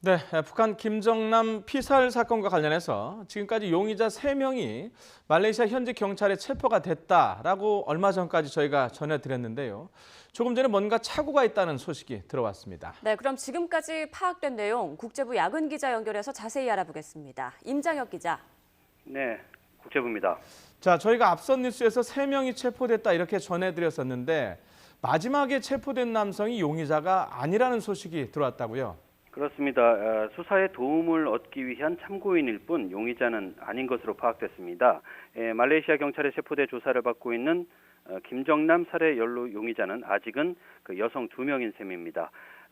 네, 북한 김정남 피살 사건과 관련해서 지금까지 용의자 3명이 말레이시아 현지 경찰에 체포가 됐다라고 얼마 전까지 저희가 전해드렸는데요. 조금 전에 뭔가 착오가 있다는 소식이 들어왔습니다. 네, 그럼 지금까지 파악된 내용 국제부 야근 기자 연결해서 자세히 알아보겠습니다. 임장혁 기자. 네, 국제부입니다. 자, 저희가 앞선 뉴스에서 3명이 체포됐다 이렇게 전해드렸었는데 마지막에 체포된 남성이 용의자가 아니라는 소식이 들어왔다고요. 그렇습니다. 수사에 도움을 얻기 위한 참고인일 뿐 용의자는 아닌 것으로 파악됐습니다. 말레이시아 경찰에 체포돼 조사를 받고 있는 김정남 살해 연루 용의자는 아직은 그 여성 2명인 셈입니다.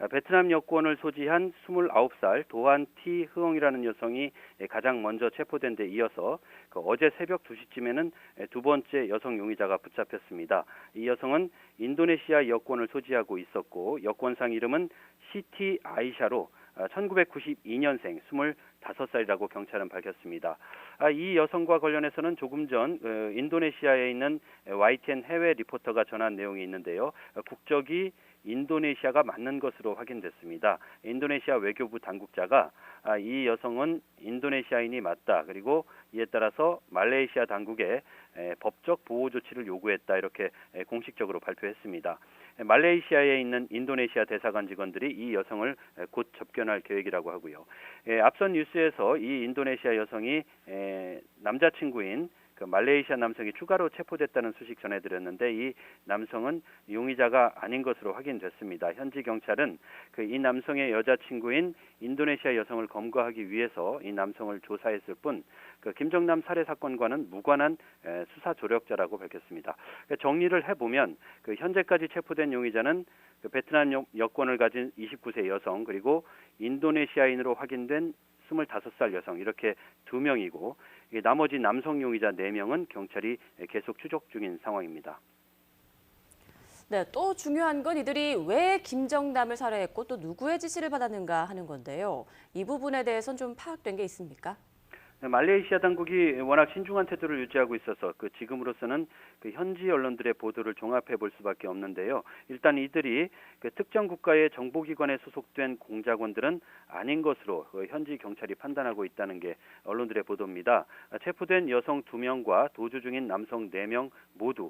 베트남 여권을 소지한 29살 도한 티 흐엉이라는 여성이 가장 먼저 체포된 데 이어서 어제 새벽 2시쯤에는 두 번째 여성 용의자가 붙잡혔습니다. 이 여성은 인도네시아 여권을 소지하고 있었고 여권상 이름은 시티 아이샤로 1992년생 25살이라고 경찰은 밝혔습니다. 이 여성과 관련해서는 조금 전 인도네시아에 있는 YTN 해외 리포터가 전한 내용이 있는데요. 국적이 인도네시아가 맞는 것으로 확인됐습니다. 인도네시아 외교부 당국자가 이 여성은 인도네시아인이 맞다. 그리고 이에 따라서 말레이시아 당국에 법적 보호 조치를 요구했다. 이렇게 공식적으로 발표했습니다. 말레이시아에 있는 인도네시아 대사관 직원들이 이 여성을 곧 접견할 계획이라고 하고요. 앞선 뉴스에서 이 인도네시아 여성이 남자친구인 그 말레이시아 남성이 추가로 체포됐다는 소식 전해드렸는데 이 남성은 용의자가 아닌 것으로 확인됐습니다. 현지 경찰은 이 남성의 여자친구인 인도네시아 여성을 검거하기 위해서 이 남성을 조사했을 뿐 김정남 살해 사건과는 무관한 수사 조력자라고 밝혔습니다. 정리를 해보면 현재까지 체포된 용의자는 베트남 여권을 가진 29세 여성 그리고 인도네시아인으로 확인된 25살 여성 이렇게 2명이고 나머지 남성 용의자 4명은 경찰이 계속 추적 중인 상황입니다. 네, 또 중요한 건 이들이 왜 김정남을 살해했고 또 누구의 지시를 받았는가 하는 건데요. 이 부분에 대해서는 좀 파악된 게 있습니까? 말레이시아 당국이 워낙 신중한 태도를 유지하고 있어서 지금으로서는 현지 언론들의 보도를 종합해 볼 수밖에 없는데요. 일단 이들이 특정 국가의 정보기관에 소속된 공작원들은 아닌 것으로 현지 경찰이 판단하고 있다는 게 언론들의 보도입니다. 체포된 여성 2명과 도주 중인 남성 4명 모두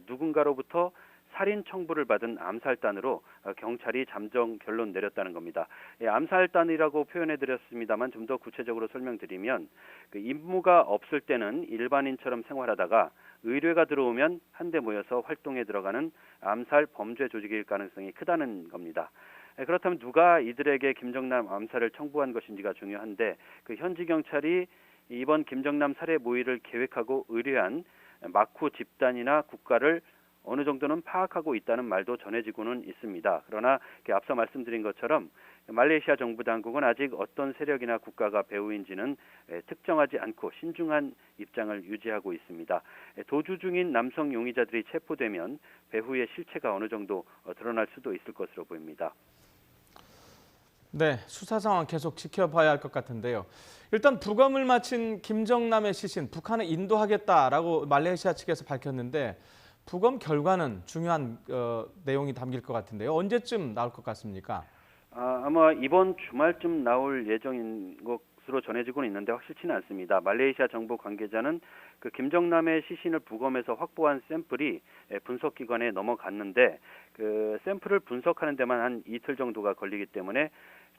누군가로부터 살인 청부를 받은 암살단으로 경찰이 잠정 결론 내렸다는 겁니다. 암살단이라고 표현해드렸습니다만 좀 더 구체적으로 설명드리면 임무가 없을 때는 일반인처럼 생활하다가 의뢰가 들어오면 한데 모여서 활동에 들어가는 암살 범죄 조직일 가능성이 크다는 겁니다. 그렇다면 누가 이들에게 김정남 암살을 청부한 것인지가 중요한데 현지 경찰이 이번 김정남 살해 모의를 계획하고 의뢰한 마쿠 집단이나 국가를 어느 정도는 파악하고 있다는 말도 전해지고는 있습니다. 그러나 앞서 말씀드린 것처럼 말레이시아 정부 당국은 아직 어떤 세력이나 국가가 배후인지는 특정하지 않고 신중한 입장을 유지하고 있습니다. 도주 중인 남성 용의자들이 체포되면 배후의 실체가 어느 정도 드러날 수도 있을 것으로 보입니다. 네, 수사 상황 계속 지켜봐야 할 것 같은데요. 일단 부검을 마친 김정남의 시신 북한에 인도하겠다라고 말레이시아 측에서 밝혔는데 부검 결과는 중요한 내용이 담길 것 같은데요. 언제쯤 나올 것 같습니까? 아마 이번 주말쯤 나올 예정인 것으로 전해지고는 있는데 확실치는 않습니다. 말레이시아 정부 관계자는 김정남의 시신을 부검해서 확보한 샘플이 분석기관에 넘어갔는데 샘플을 분석하는 데만 한 이틀 정도가 걸리기 때문에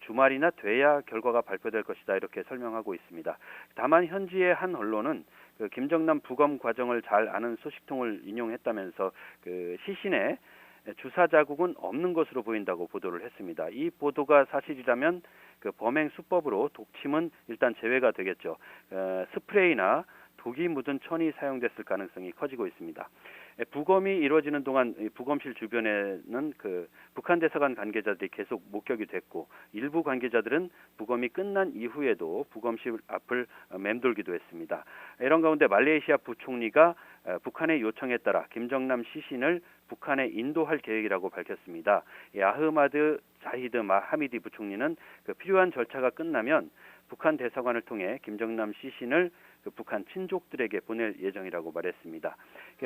주말이나 돼야 결과가 발표될 것이다 이렇게 설명하고 있습니다. 다만 현지의 한 언론은 김정남 부검 과정을 잘 아는 소식통을 인용했다면서 시신에 주사 자국은 없는 것으로 보인다고 보도를 했습니다. 이 보도가 사실이라면 범행 수법으로 독침은 일단 제외가 되겠죠. 스프레이나 독이 묻은 천이 사용됐을 가능성이 커지고 있습니다. 부검이 이루어지는 동안 부검실 주변에는 북한 대사관 관계자들이 계속 목격이 됐고 일부 관계자들은 부검이 끝난 이후에도 부검실 앞을 맴돌기도 했습니다. 이런 가운데 말레이시아 부총리가 북한의 요청에 따라 김정남 시신을 북한에 인도할 계획이라고 밝혔습니다. 아흐마드 자히드 하미디 부총리는 필요한 절차가 끝나면 북한 대사관을 통해 김정남 시신을 북한 친족들에게 보낼 예정이라고 말했습니다.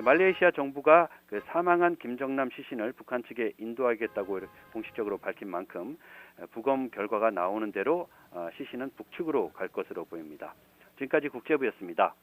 말레이시아 정부가 사망한 김정남 시신을 북한 측에 인도하겠다고 공식적으로 밝힌 만큼 부검 결과가 나오는 대로 시신은 북측으로 갈 것으로 보입니다. 지금까지 국제부였습니다.